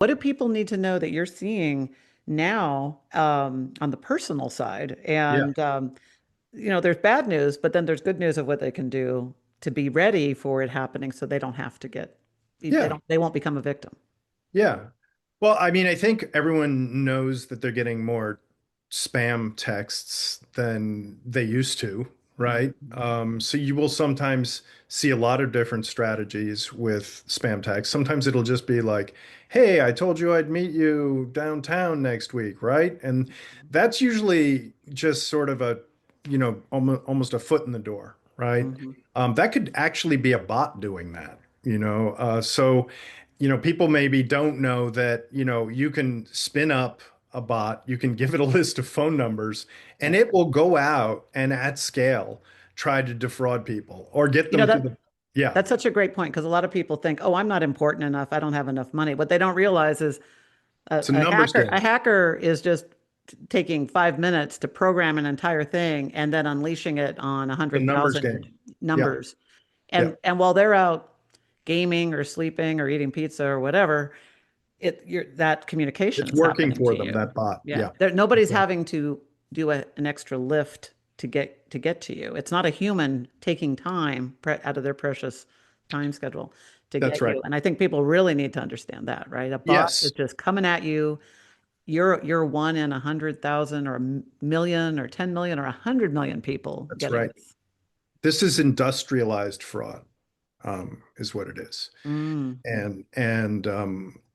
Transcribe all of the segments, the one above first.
What do people need to know that you're seeing now on the personal side? Yeah. And there's bad news, but then there's good news of what they can do to be ready for it happening, so they don't have to Yeah. they won't become a victim. Yeah. Well, I mean, I think everyone knows that they're getting more spam texts than they used to, right? Mhm. So you will sometimes see a lot of different strategies with spam texts. Sometimes it'll just be like, "Hey, I told you I'd meet you downtown next week," right? And that's usually just sort of almost a foot in the door, right? Mhm. That could actually be a bot doing that, people maybe don't know that, you can spin up a bot, you can give it a list of phone numbers, and Yeah. it will go out and at scale try to defraud people or get You know them to that the, yeah, that's such a great point because a lot of people think, "Oh, I'm not important enough. I don't have enough money." What they don't realize is it's a numbers a game, hacker is just taking 5 minutes to program an entire thing and then unleashing it on a a hundred numbers thousand game. Yeah, numbers. yeah. And while they're out gaming or sleeping or eating pizza or whatever, that communication It's is happening happening for to them, you. that bot. Yeah, Yeah. nobody's Exactly. having to do an extra lift to get to you. It's not a human taking time out of their precious time schedule to That's get right. you. And I think people really need to understand that, right? A bot is Yes, just coming at you. You're one in 100,000 or a million or 10 million or 100 million people that's getting right. this. This is industrialized fraud, is what it is. Mm. And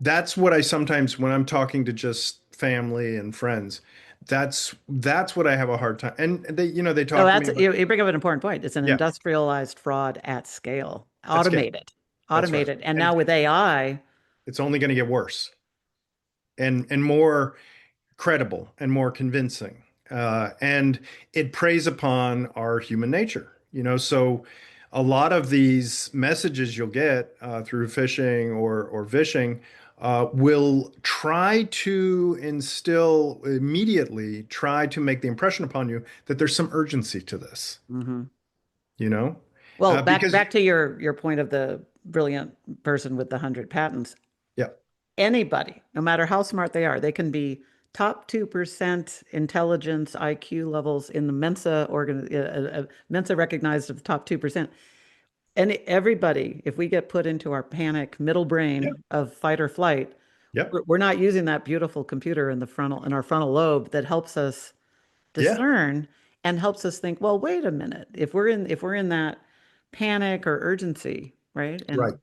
that's what I sometimes, when I'm talking to just family and friends, that's what I have a hard time. And they Oh, talk to me about, you bring up an important point. It's an yeah, industrialized fraud at scale, at scale. That's right. automated. And now And with AI, it's only going to get worse and more credible and more convincing. And it preys upon our human nature, so a lot of these messages you'll get through phishing or vishing will try to instill immediately, try to make the impression upon you that there's some urgency to this, mhm. you know, Well, because, back to your point of the brilliant person with the 100 patents. yeah, Anybody, no matter how smart they are, they can be top 2% intelligence IQ levels in the Mensa recognized of the top 2%. And everybody, if we get put into our panic middle yeah, brain of fight or flight, yeah, we're not using that beautiful computer in our frontal lobe that helps us yeah, discern and helps us think, well, wait a minute. If we're in that panic or urgency, right? And right,